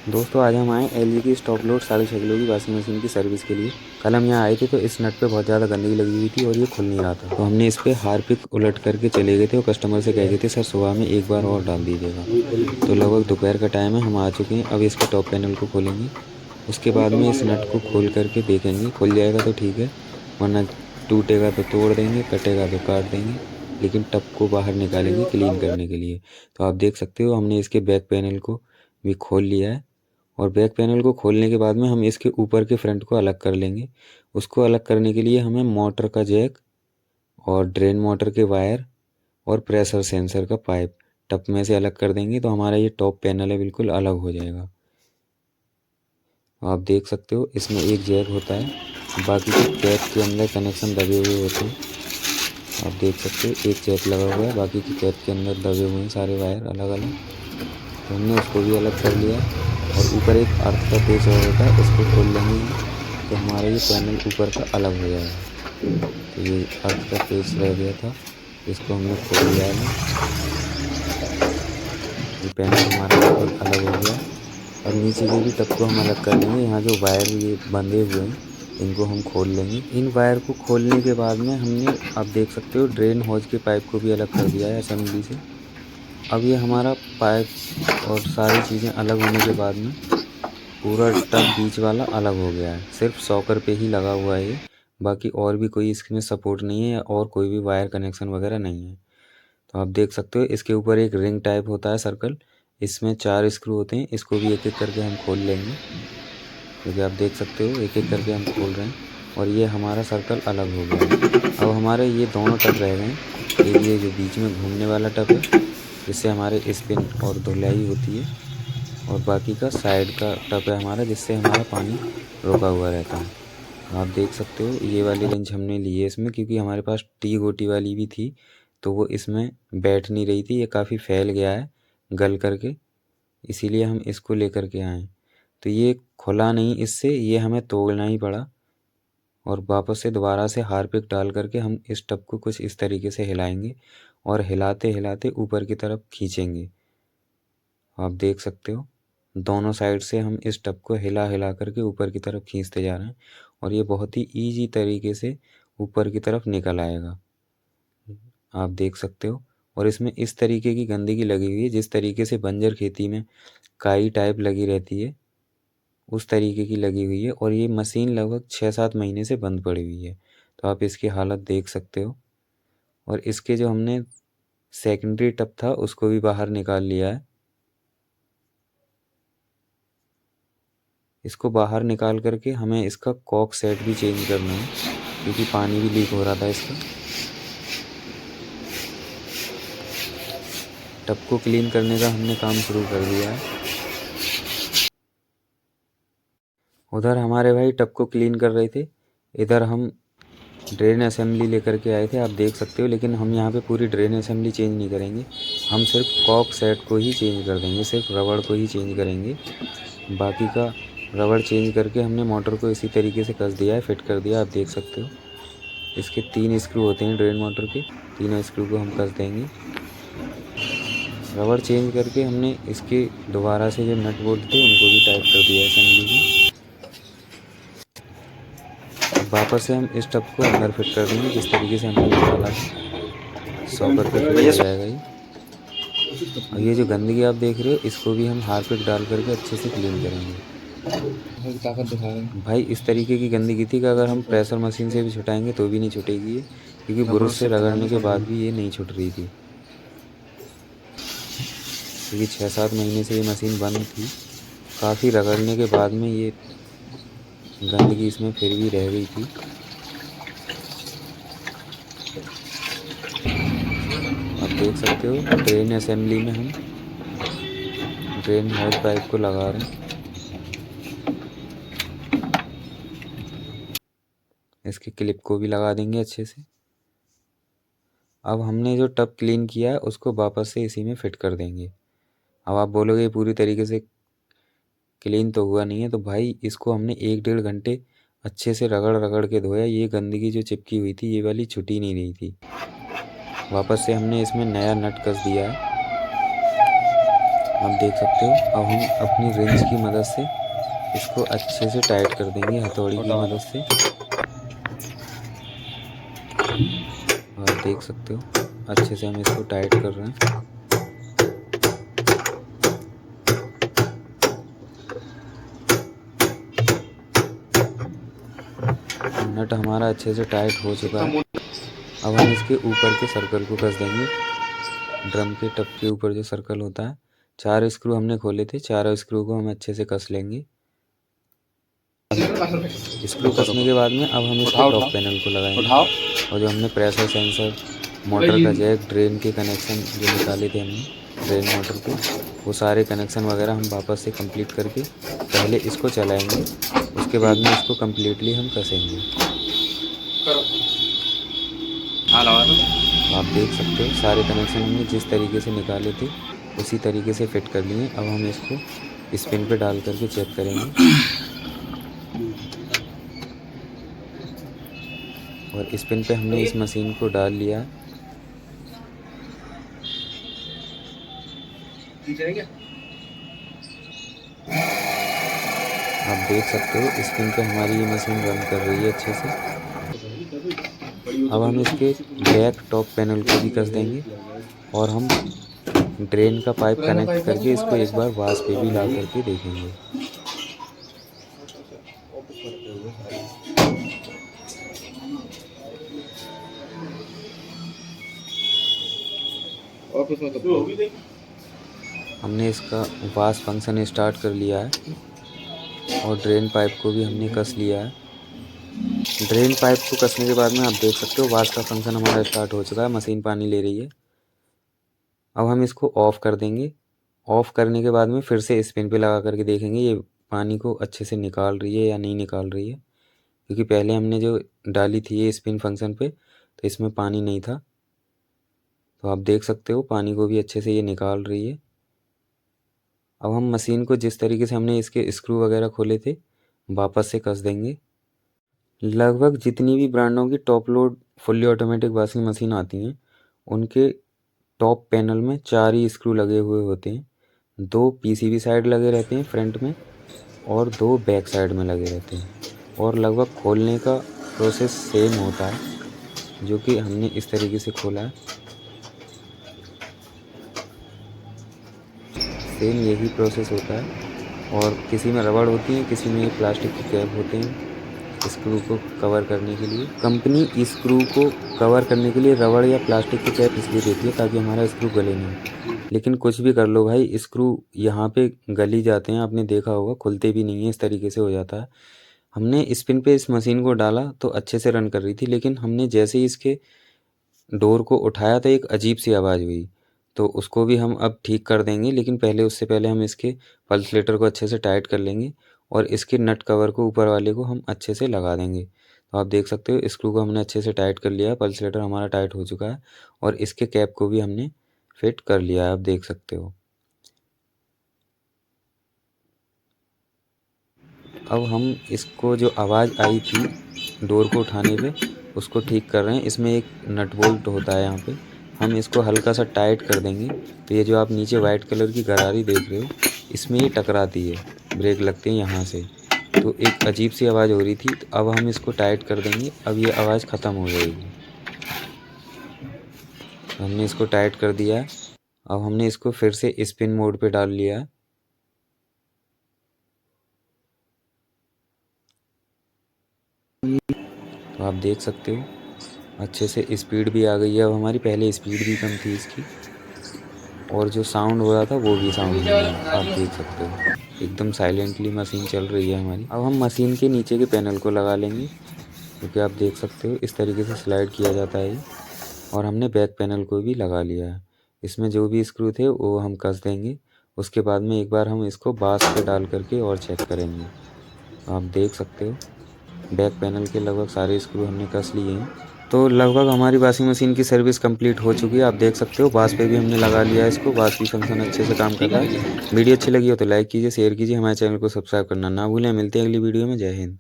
दोस्तों आज हम आए एलजी की स्टॉक लोड 6.5 किलो की वॉशिंग मशीन की सर्विस के लिए। कल हम यहाँ आए थे तो इस नट पे बहुत ज़्यादा गंदगी लगी हुई थी और ये खुल नहीं रहा था, तो हमने इस पे हार्पिक उलट करके चले गए थे और कस्टमर से कह गए थे सर सुबह में एक बार और डाल दीजिएगा। तो लगभग दोपहर का टाइम है, हम आ चुके हैं। अब इसके टॉप पैनल को खोलेंगे, उसके बाद में इस नट को खोल करके देखेंगे। खुल जाएगा तो ठीक है, वरना टूटेगा तो तोड़ देंगे, कटेगा तो काट देंगे, लेकिन टब को बाहर निकालेंगे क्लीन करने के लिए। तो आप देख सकते हो हमने इसके बैक पैनल को भी खोल लिया है और बैक पैनल को खोलने के बाद में हम इसके ऊपर के फ्रंट को अलग कर लेंगे। उसको अलग करने के लिए हमें मोटर का जैक और ड्रेन मोटर के वायर और प्रेशर सेंसर का पाइप टब में से अलग कर देंगे, तो हमारा ये टॉप पैनल है बिल्कुल अलग हो जाएगा। आप देख सकते हो इसमें एक जैक होता है, बाकी के कैप के अंदर कनेक्शन दबे हुए होते हैं। आप देख सकते हो एक जैक लगा हुआ है, बाकी के कैप के अंदर दबे हुए हैं सारे वायर अलग अलग। तो हमने उसको भी अलग कर लिया और ऊपर एक अर्थ का पेच और होता है, उसको खोल लेंगे तो हमारा ये पैनल ऊपर का अलग हो जाएगा। तो ये अर्थ का पेच रह गया था, इसको हमने खोल लिया है। ये पैनल हमारा लगभग अलग हो गया और नीचे के भी टब को हम अलग कर लेंगे। यहाँ जो वायर ये बंधे हुए हैं इनको हम खोल लेंगे। इन वायर को खोलने के बाद में हमने, आप देख सकते हो, ड्रेन हॉज के पाइप को भी अलग कर दिया है असेंबली से। अब ये हमारा पाइप और सारी चीज़ें अलग होने के बाद में पूरा टब बीच वाला अलग हो गया है। सिर्फ सॉकर पे ही लगा हुआ है ये, बाकी और भी कोई इसमें सपोर्ट नहीं है और कोई भी वायर कनेक्शन वगैरह नहीं है। तो आप देख सकते हो इसके ऊपर एक रिंग टाइप होता है सर्कल, इसमें 4 स्क्रू होते हैं। इसको भी एक एक करके हम खोल लेंगे, क्योंकि आप देख सकते हो एक एक करके हम खोल रहे हैं और ये हमारा सर्कल अलग हो गया है। अब हमारे ये दोनों टब रह गए हैं। एक ये जो बीच में घूमने वाला टब है जिससे हमारे स्पिन और धुलाई होती है, और बाकी का साइड का टब है हमारा जिससे हमारा पानी रोका हुआ रहता है। आप देख सकते हो ये वाली रेंज हमने ली है इसमें, क्योंकि हमारे पास टी गोटी वाली भी थी तो वो इसमें बैठ नहीं रही थी, ये काफ़ी फैल गया है गल करके, इसीलिए हम इसको लेकर के आए। तो ये खुला नहीं, इससे ये हमें तोड़ना ही पड़ा और वापस से दोबारा से हार्पिक डाल करके हम इस टब को कुछ इस तरीके से हिलाएंगे और हिलाते हिलाते ऊपर की तरफ खींचेंगे। आप देख सकते हो दोनों साइड से हम इस टब को हिला हिला करके ऊपर की तरफ खींचते जा रहे हैं और ये बहुत ही ईजी तरीके से ऊपर की तरफ निकल आएगा। आप देख सकते हो, और इसमें इस तरीके की गंदगी लगी हुई है जिस तरीके से बंजर खेती में काई टाइप लगी रहती है उस तरीके की लगी हुई है, और ये मशीन लगभग 6-7 महीने से बंद पड़ी हुई है। तो आप इसकी हालत देख सकते हो। और इसके जो हमने सेकेंडरी टब था उसको भी बाहर निकाल लिया है। इसको बाहर निकाल करके हमें इसका कॉक सेट भी चेंज करना है, क्योंकि पानी भी लीक हो रहा था इसका। टब को क्लीन करने का हमने काम शुरू कर दिया है। उधर हमारे भाई टब को क्लीन कर रहे थे, इधर हम ड्रेन असेंबली लेकर के आए थे, आप देख सकते हो। लेकिन हम यहाँ पे पूरी ड्रेन असेंबली चेंज नहीं करेंगे, हम सिर्फ कॉक सेट को ही चेंज कर देंगे, सिर्फ रबड़ को ही चेंज करेंगे। बाकी का रबड़ चेंज करके हमने मोटर को इसी तरीके से कस दिया है, फिट कर दिया, आप देख सकते हो। इसके 3 स्क्रू होते हैं ड्रेन मोटर के, तीनों स्क्रू को हम कस देंगे। रबड़ चेंज करके हमने इसके दोबारा से जो नट बोल्ट थे उनको भी टाइट कर दिया है असेंबली में। अब वापस से हम इस टब को अंदर फिट कर देंगे जिस तरीके से हमने निकाला है, सॉकर पे फिट हो जाएगा ये। और ये जो गंदगी आप देख रहे हो इसको भी हम हार्पिक डाल करके अच्छे से क्लीन करेंगे। ताकत दिखा रहे हैं भाई, इस तरीके की गंदगी थी कि अगर हम प्रेशर मशीन से भी छुटाएंगे तो भी नहीं छुटेगी ये, क्योंकि ब्रश से रगड़ने के बाद भी ये नहीं छुट रही थी, क्योंकि 6-7 महीने से ये मशीन बंद थी। काफ़ी रगड़ने के बाद में ये गंदगी इसमें फिर भी रह गई थी। आप देख सकते हो ड्रेन असेंबली में हम ड्रेन हॉज पाइप को लगा रहे हैं। इसके क्लिप को भी लगा देंगे अच्छे से। अब हमने जो टब क्लीन किया है उसको वापस से इसी में फिट कर देंगे। अब आप बोलोगे पूरी तरीके से क्लीन तो हुआ नहीं है, तो भाई इसको हमने 1-1.5 घंटे अच्छे से रगड़ रगड़ के धोया। ये गंदगी जो चिपकी हुई थी ये वाली छुटी नहीं रही थी। वापस से हमने इसमें नया नट कस दिया है। आप देख सकते हो। अब हम अपनी रिंच की मदद से इसको अच्छे से टाइट कर देंगे हथौड़ी की मदद से। आप देख सकते हो अच्छे से हम इसको टाइट कर रहे हैं। नट हमारा अच्छे से टाइट हो चुका है। अब हम इसके ऊपर के सर्कल को कस देंगे। ड्रम के टप के ऊपर जो सर्कल होता है, 4 स्क्रू हमने खोले थे, चारों स्क्रू को हम अच्छे से कस लेंगे। स्क्रू कसने के बाद में अब हम इसके टॉप पैनल को लगाएंगे और जो हमने प्रेशर सेंसर, मोटर का जैक, ड्रेन के कनेक्शन जो निकाले थे हमने ड्रेन मोटर के, वो सारे कनेक्शन वगैरह हम वापस से कंप्लीट करके पहले इसको चलाएंगे, उसके बाद में इसको कम्प्लीटली हम कसेंगे। आप देख सकते हो सारे कनेक्शन हमने जिस तरीके से निकाले थे उसी तरीके से फिट कर लिए। अब हम इसको स्पिन पे डाल करके चेक करेंगे और स्पिन पे हमने इस मशीन को डाल लिया। आप देख सकते हो स्पिन पे हमारी ये मशीन रन कर रही है अच्छे से। अब हम इसके बैक टॉप पैनल को भी कस देंगे और हम ड्रेन का पाइप कनेक्ट करके इसको एक बार वाश पे भी ला करके देखेंगे। हमने इसका वाश फंक्शन स्टार्ट कर लिया है और ड्रेन पाइप को भी हमने कस लिया है। ड्रेन पाइप को कसने के बाद में आप देख सकते हो वाश का फंक्शन हमारा स्टार्ट हो चुका है, मशीन पानी ले रही है। अब हम इसको ऑफ़ कर देंगे। ऑफ़ करने के बाद में फिर से स्पिन पे लगा करके देखेंगे ये पानी को अच्छे से निकाल रही है या नहीं निकाल रही है, क्योंकि पहले हमने जो डाली थी ये स्पिन फंक्शन पे तो इसमें पानी नहीं था। तो आप देख सकते हो पानी को भी अच्छे से ये निकाल रही है। अब हम मशीन को जिस तरीके से हमने इसके स्क्रू वगैरह खोले थे वापस से कस देंगे। लगभग जितनी भी ब्रांडों की top load fully automatic washing machine आती हैं उनके टॉप पैनल में 4 ही स्क्रू लगे हुए होते हैं। 2 पीसीबी साइड लगे रहते हैं फ्रंट में और 2 बैक साइड में लगे रहते हैं और लगभग खोलने का प्रोसेस सेम होता है, जो कि हमने इस तरीके से खोला है। सेम यही प्रोसेस होता है और किसी में रबड़ होती है, किसी में प्लास्टिक के कैप होते हैं स्क्रू को कवर करने के लिए। कंपनी स्क्रू को कवर करने के लिए रबड़ या प्लास्टिक की कैप इसलिए देती है ताकि हमारा स्क्रू गले नहीं। लेकिन कुछ भी कर लो भाई, स्क्रू यहाँ पे गल ही जाते हैं, आपने देखा होगा, खुलते भी नहीं है, इस तरीके से हो जाता है। हमने स्पिन पे इस मशीन को डाला तो अच्छे से रन कर रही थी, लेकिन हमने जैसे ही इसके डोर को उठाया तो एक अजीब सी आवाज़ हुई, तो उसको भी हम अब ठीक कर देंगे। लेकिन पहले उससे पहले हम इसके पल्सलेटर को अच्छे से टाइट कर लेंगे और इसके नट कवर को ऊपर वाले को हम अच्छे से लगा देंगे। तो आप देख सकते हो स्क्रू को हमने अच्छे से टाइट कर लिया है, पल्सलेटर हमारा टाइट हो चुका है और इसके कैप को भी हमने फिट कर लिया है, आप देख सकते हो। अब हम इसको जो आवाज़ आई थी डोर को उठाने पे उसको ठीक कर रहे हैं। इसमें एक नट बोल्ट होता है, यहाँ पे हम इसको हल्का सा टाइट कर देंगे तो ये जो आप नीचे वाइट कलर की गरारी देख रहे हो इसमें ये टकराती है, ब्रेक लगते हैं यहाँ से, तो एक अजीब सी आवाज़ हो रही थी। तो अब हम इसको टाइट कर देंगे, अब ये आवाज़ ख़त्म हो जाएगी। हमने इसको टाइट कर दिया है। अब हमने इसको फिर से स्पिन मोड पे डाल लिया है। तो आप देख सकते हो अच्छे से स्पीड भी आ गई है अब हमारी, पहले स्पीड भी कम थी इसकी और जो साउंड हो रहा था वो भी साउंड नहीं है। आप देख सकते हो एकदम साइलेंटली मशीन चल रही है हमारी। अब हम मशीन के नीचे के पैनल को लगा लेंगे, क्योंकि आप देख सकते हो इस तरीके से स्लाइड किया जाता है और हमने बैक पैनल को भी लगा लिया है। इसमें जो भी स्क्रू थे वो हम कस देंगे, उसके बाद में एक बार हम इसको बास पे डाल करके और चेक करेंगे। आप देख सकते हो बैक पैनल के लगभग सारे स्क्रू हमने कस लिए हैं। तो लगभग हमारी वॉशिंग मशीन की सर्विस कंप्लीट हो चुकी है। आप देख सकते हो बास पे भी हमने लगा लिया है इसको, बास भी फंक्शन अच्छे से काम कर रहा है। वीडियो अच्छी लगी हो तो लाइक कीजिए, शेयर कीजिए, हमारे चैनल को सब्सक्राइब करना ना भूलें। मिलते हैं अगली वीडियो में। जय हिंद।